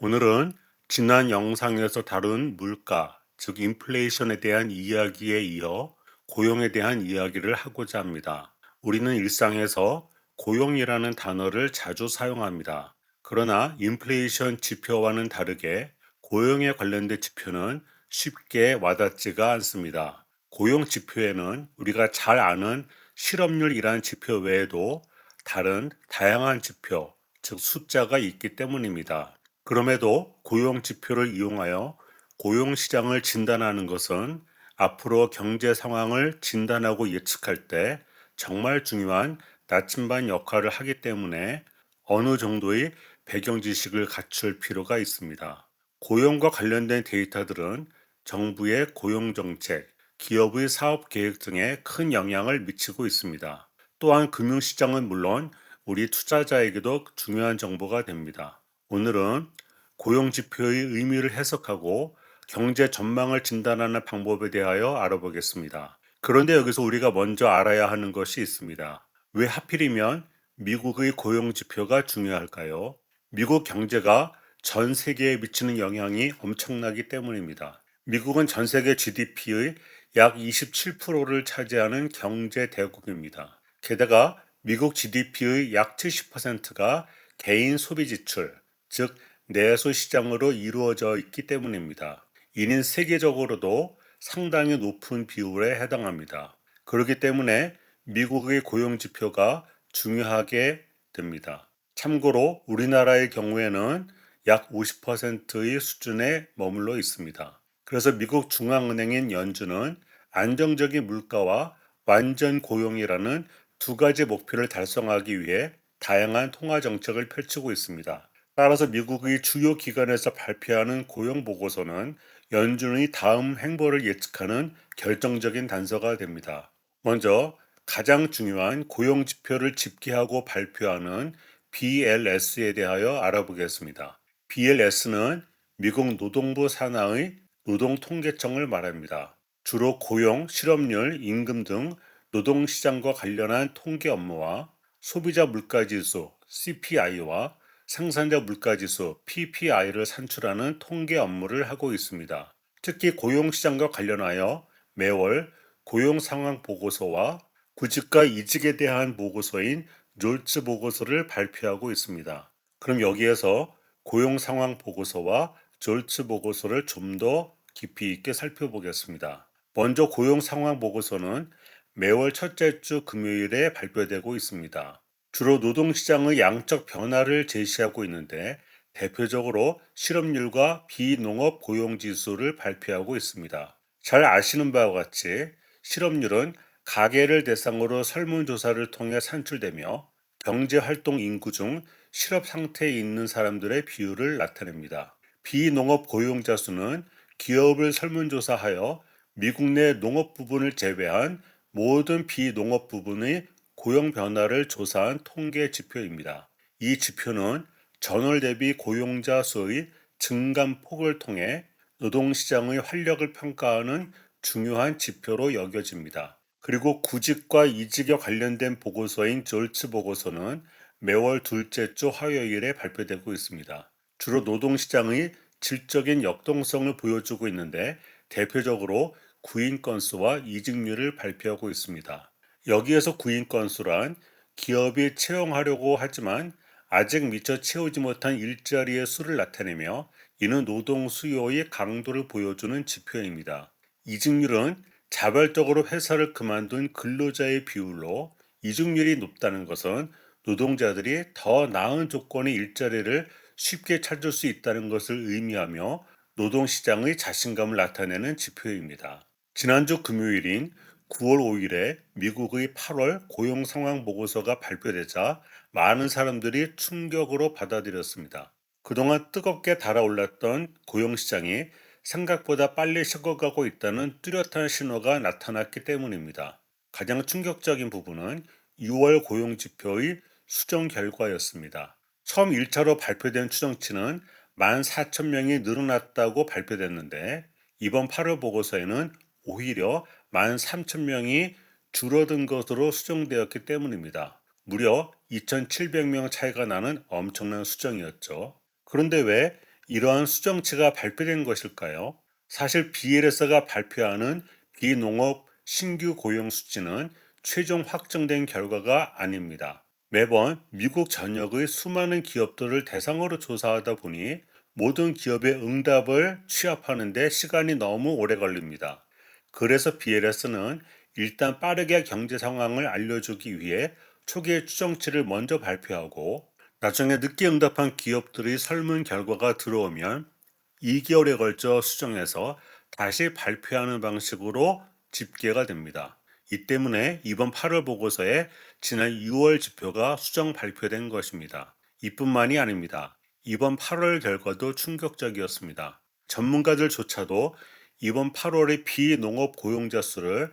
오늘은 지난 영상에서 다룬 물가, 즉 인플레이션에 대한 이야기에 이어 고용에 대한 이야기를 하고자 합니다. 우리는 일상에서 고용이라는 단어를 자주 사용합니다. 그러나 인플레이션 지표와는 다르게 고용에 관련된 지표는 쉽게 와닿지가 않습니다. 고용 지표에는 우리가 잘 아는 실업률이라는 지표 외에도 다른 다양한 지표, 즉 숫자가 있기 때문입니다. 그럼에도 고용 지표를 이용하여 고용 시장을 진단하는 것은 앞으로 경제 상황을 진단하고 예측할 때 정말 중요한 나침반 역할을 하기 때문에 어느 정도의 배경 지식을 갖출 필요가 있습니다. 고용과 관련된 데이터들은 정부의 고용 정책, 기업의 사업 계획 등에 큰 영향을 미치고 있습니다. 또한 금융시장은 물론 우리 투자자에게도 중요한 정보가 됩니다. 오늘은 고용 지표의 의미를 해석하고 경제 전망을 진단하는 방법에 대하여 알아보겠습니다. 그런데 여기서 우리가 먼저 알아야 하는 것이 있습니다. 왜 하필이면 미국의 고용 지표가 중요할까요? 미국 경제가 전 세계에 미치는 영향이 엄청나기 때문입니다. 미국은 전 세계 GDP의 약 27%를 차지하는 경제 대국입니다. 게다가 미국 GDP의 약 70%가 개인 소비 지출, 즉 내수 시장으로 이루어져 있기 때문입니다. 이는 세계적으로도 상당히 높은 비율에 해당합니다. 그렇기 때문에 미국의 고용 지표가 중요하게 됩니다. 참고로 우리나라의 경우에는 약 50%의 수준에 머물러 있습니다. 그래서 미국 중앙은행인 연준은 안정적인 물가와 완전 고용이라는 두 가지 목표를 달성하기 위해 다양한 통화 정책을 펼치고 있습니다. 따라서 미국의 주요 기관에서 발표하는 고용 보고서는 연준의 다음 행보를 예측하는 결정적인 단서가 됩니다. 먼저 가장 중요한 고용 지표를 집계하고 발표하는 BLS에 대하여 알아보겠습니다. BLS는 미국 노동부 산하의 노동통계청을 말합니다. 주로 고용, 실업률, 임금 등 노동시장과 관련한 통계 업무와 소비자 물가지수 CPI와 생산자 물가지수 PPI를 산출하는 통계 업무를 하고 있습니다. 특히 고용시장과 관련하여 매월 고용 상황 보고서와 구직과 이직에 대한 보고서인 졸츠 보고서를 발표하고 있습니다. 그럼 여기에서 고용 상황 보고서와 졸츠 보고서를 좀 더 깊이 있게 살펴보겠습니다. 먼저 고용 상황 보고서는 매월 첫째 주 금요일에 발표되고 있습니다. 주로 노동시장의 양적 변화를 제시하고 있는데 대표적으로 실업률과 비농업 고용 지수를 발표하고 있습니다. 잘 아시는 바와 같이 실업률은 가계를 대상으로 설문조사를 통해 산출되며 경제활동 인구 중 실업 상태에 있는 사람들의 비율을 나타냅니다. 비농업 고용자 수는 기업을 설문조사하여 미국 내 농업 부분을 제외한 모든 비농업 부분의 고용 변화를 조사한 통계 지표입니다. 이 지표는 전월 대비 고용자 수의 증감폭을 통해 노동시장의 활력을 평가하는 중요한 지표로 여겨집니다. 그리고 구직과 이직에 관련된 보고서인 졸츠 보고서는 매월 둘째 주 화요일에 발표되고 있습니다. 주로 노동시장의 질적인 역동성을 보여주고 있는데 대표적으로 구인 건수와 이직률을 발표하고 있습니다. 여기에서 구인 건수란 기업이 채용하려고 하지만 아직 미처 채우지 못한 일자리의 수를 나타내며 이는 노동 수요의 강도를 보여주는 지표입니다. 이직률은 자발적으로 회사를 그만둔 근로자의 비율로 이직률이 높다는 것은 노동자들이 더 나은 조건의 일자리를 쉽게 찾을 수 있다는 것을 의미하며 노동시장의 자신감을 나타내는 지표입니다. 지난주 금요일인 9월 5일에 미국의 8월 고용 상황 보고서가 발표되자 많은 사람들이 충격으로 받아들였습니다. 그동안 뜨겁게 달아올랐던 고용 시장이 생각보다 빨리 식어가고 있다는 뚜렷한 신호가 나타났기 때문입니다. 가장 충격적인 부분은 6월 고용 지표의 수정 결과였습니다. 처음 1차로 발표된 추정치는 14,000명이 늘어났다고 발표됐는데 이번 8월 보고서에는 오히려 13,000명이 줄어든 것으로 수정되었기 때문입니다. 무려 2,700명 차이가 나는 엄청난 수정이었죠. 그런데 왜 이러한 수정치가 발표된 것일까요? 사실 BLS가 발표하는 비농업 신규 고용 수치는 최종 확정된 결과가 아닙니다. 매번 미국 전역의 수많은 기업들을 대상으로 조사하다 보니 모든 기업의 응답을 취합하는 데 시간이 너무 오래 걸립니다. 그래서 BLS는 일단 빠르게 경제 상황을 알려주기 위해 초기의 추정치를 먼저 발표하고 나중에 늦게 응답한 기업들의 설문 결과가 들어오면 2개월에 걸쳐 수정해서 다시 발표하는 방식으로 집계가 됩니다. 이 때문에 이번 8월 보고서에 지난 6월 지표가 수정 발표된 것입니다. 이뿐만이 아닙니다. 이번 8월 결과도 충격적이었습니다. 전문가들조차도 이번 8월의 비농업 고용자 수를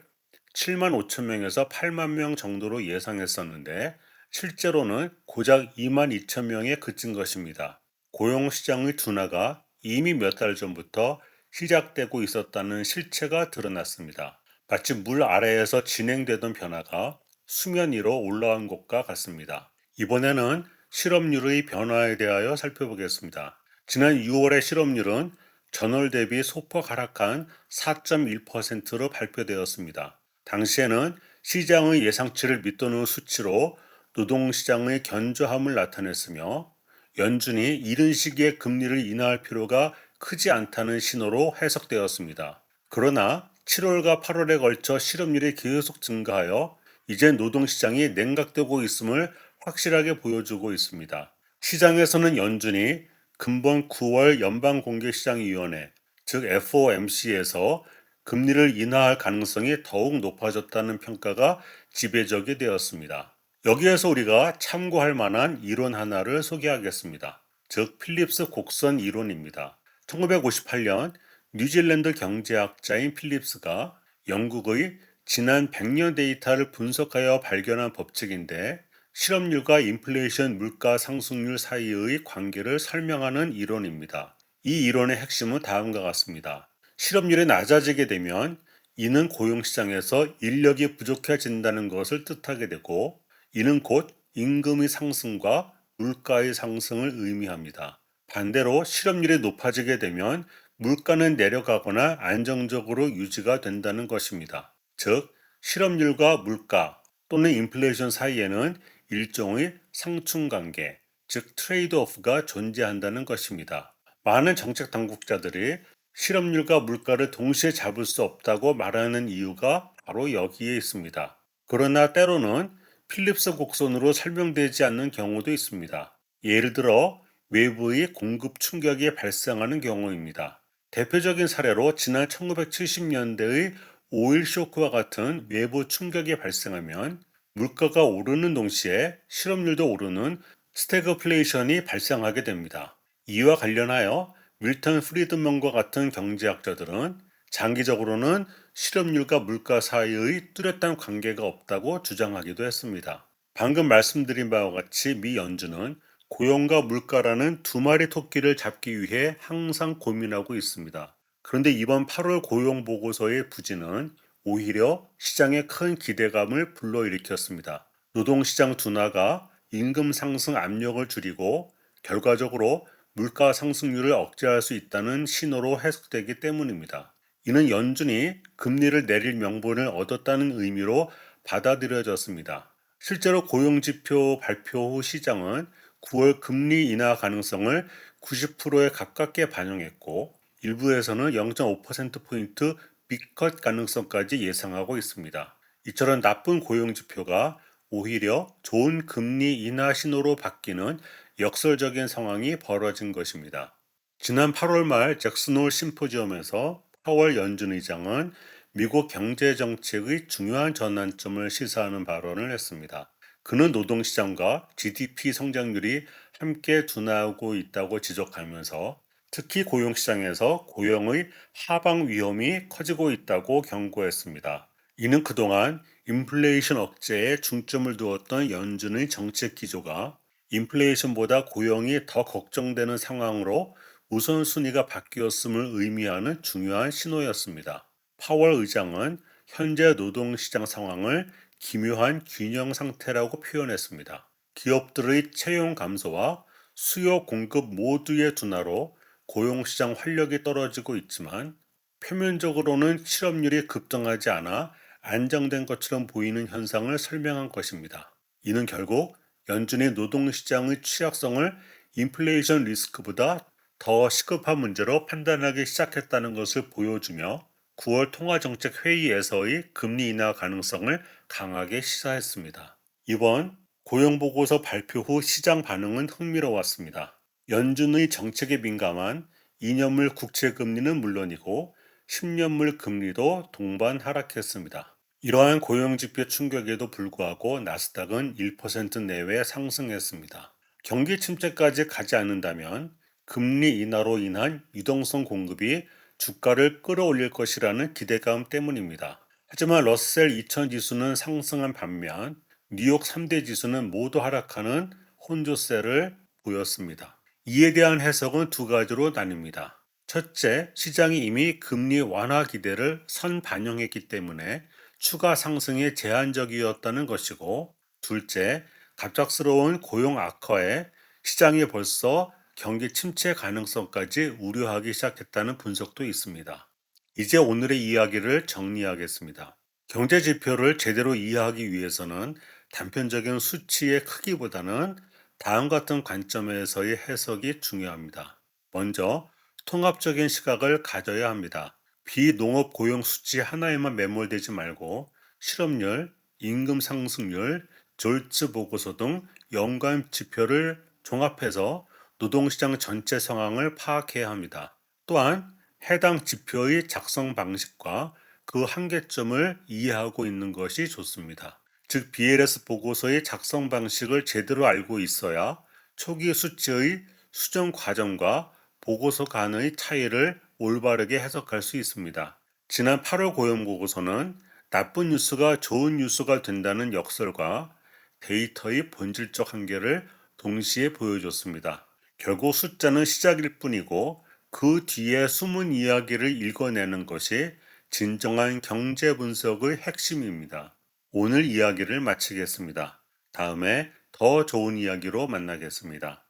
7만 5천 명에서 8만 명 정도로 예상했었는데 실제로는 고작 2만 2천 명에 그친 것입니다. 고용시장의 둔화가 이미 몇 달 전부터 시작되고 있었다는 실체가 드러났습니다. 마치 물 아래에서 진행되던 변화가 수면 위로 올라온 것과 같습니다. 이번에는 실업률의 변화에 대하여 살펴보겠습니다. 지난 6월의 실업률은 전월 대비 소폭 하락한 4.1%로 발표되었습니다. 당시에는 시장의 예상치를 밑도는 수치로 노동시장의 견조함을 나타냈으며 연준이 이른 시기에 금리를 인하할 필요가 크지 않다는 신호로 해석되었습니다. 그러나 7월과 8월에 걸쳐 실업률이 계속 증가하여 이제 노동시장이 냉각되고 있음을 확실하게 보여주고 있습니다. 시장에서는 연준이 금번 9월 연방공개시장위원회, 즉 FOMC에서 금리를 인하할 가능성이 더욱 높아졌다는 평가가 지배적이 되었습니다. 여기에서 우리가 참고할 만한 이론 하나를 소개하겠습니다. 즉 필립스 곡선 이론입니다. 1958년 뉴질랜드 경제학자인 필립스가 영국의 지난 100년 데이터를 분석하여 발견한 법칙인데 실업률과 인플레이션 물가 상승률 사이의 관계를 설명하는 이론입니다. 이 이론의 핵심은 다음과 같습니다. 실업률이 낮아지게 되면 이는 고용시장에서 인력이 부족해진다는 것을 뜻하게 되고 이는 곧 임금의 상승과 물가의 상승을 의미합니다. 반대로 실업률이 높아지게 되면 물가는 내려가거나 안정적으로 유지가 된다는 것입니다. 즉, 실업률과 물가 또는 인플레이션 사이에는 일종의 상충관계, 즉 트레이드 오프가 존재한다는 것입니다. 많은 정책 당국자들이 실업률과 물가를 동시에 잡을 수 없다고 말하는 이유가 바로 여기에 있습니다. 그러나 때로는 필립스 곡선으로 설명되지 않는 경우도 있습니다. 예를 들어 외부의 공급 충격이 발생하는 경우입니다. 대표적인 사례로 지난 1970년대의 오일 쇼크와 같은 외부 충격이 발생하면 물가가 오르는 동시에 실업률도 오르는 스태그플레이션이 발생하게 됩니다. 이와 관련하여 밀턴 프리드먼과 같은 경제학자들은 장기적으로는 실업률과 물가 사이의 뚜렷한 관계가 없다고 주장하기도 했습니다. 방금 말씀드린 바와 같이 미 연준은 고용과 물가라는 두 마리 토끼를 잡기 위해 항상 고민하고 있습니다. 그런데 이번 8월 고용 보고서의 부진은 오히려 시장에 큰 기대감을 불러일으켰습니다. 노동시장 둔화가 임금 상승 압력을 줄이고 결과적으로 물가 상승률을 억제할 수 있다는 신호로 해석되기 때문입니다. 이는 연준이 금리를 내릴 명분을 얻었다는 의미로 받아들여졌습니다. 실제로 고용지표 발표 후 시장은 9월 금리 인하 가능성을 90%에 가깝게 반영했고 일부에서는 0.5%포인트 빅컷 가능성까지 예상하고 있습니다. 이처럼 나쁜 고용지표가 오히려 좋은 금리 인하 신호로 바뀌는 역설적인 상황이 벌어진 것입니다. 지난 8월 말 잭슨홀 심포지엄에서 파월 연준 의장은 미국 경제 정책의 중요한 전환점을 시사하는 발언을 했습니다. 그는 노동시장과 GDP 성장률이 함께 둔화하고 있다고 지적하면서 특히 고용시장에서 고용의 하방 위험이 커지고 있다고 경고했습니다. 이는 그동안 인플레이션 억제에 중점을 두었던 연준의 정책 기조가 인플레이션보다 고용이 더 걱정되는 상황으로 우선순위가 바뀌었음을 의미하는 중요한 신호였습니다. 파월 의장은 현재 노동시장 상황을 기묘한 균형 상태라고 표현했습니다. 기업들의 채용 감소와 수요 공급 모두의 둔화로 고용시장 활력이 떨어지고 있지만 표면적으로는 실업률이 급등하지 않아 안정된 것처럼 보이는 현상을 설명한 것입니다. 이는 결국 연준이 노동시장의 취약성을 인플레이션 리스크보다 더 시급한 문제로 판단하기 시작했다는 것을 보여주며 9월 통화정책회의에서의 금리 인하 가능성을 강하게 시사했습니다. 이번 고용보고서 발표 후 시장 반응은 흥미로웠습니다. 연준의 정책에 민감한 2년물 국채금리는 물론이고 10년물 금리도 동반 하락했습니다. 이러한 고용지표 충격에도 불구하고 나스닥은 1% 내외 상승했습니다. 경기 침체까지 가지 않는다면 금리 인하로 인한 유동성 공급이 주가를 끌어올릴 것이라는 기대감 때문입니다. 하지만 러셀 2000 지수는 상승한 반면 뉴욕 3대 지수는 모두 하락하는 혼조세를 보였습니다. 이에 대한 해석은 두 가지로 나뉩니다. 첫째, 시장이 이미 금리 완화 기대를 선반영했기 때문에 추가 상승이 제한적이었다는 것이고, 둘째, 갑작스러운 고용 악화에 시장이 벌써 경기 침체 가능성까지 우려하기 시작했다는 분석도 있습니다. 이제 오늘의 이야기를 정리하겠습니다. 경제 지표를 제대로 이해하기 위해서는 단편적인 수치의 크기보다는 다음 같은 관점에서의 해석이 중요합니다. 먼저 통합적인 시각을 가져야 합니다. 비농업 고용 수치 하나에만 매몰되지 말고 실업률, 임금 상승률, 졸츠 보고서 등 연관 지표를 종합해서 노동시장 전체 상황을 파악해야 합니다. 또한 해당 지표의 작성 방식과 그 한계점을 이해하고 있는 것이 좋습니다. 즉, BLS 보고서의 작성 방식을 제대로 알고 있어야 초기 수치의 수정 과정과 보고서 간의 차이를 올바르게 해석할 수 있습니다. 지난 8월 고용 보고서는 나쁜 뉴스가 좋은 뉴스가 된다는 역설과 데이터의 본질적 한계를 동시에 보여줬습니다. 결국 숫자는 시작일 뿐이고 그 뒤에 숨은 이야기를 읽어내는 것이 진정한 경제 분석의 핵심입니다. 오늘 이야기를 마치겠습니다. 다음에 더 좋은 이야기로 만나겠습니다.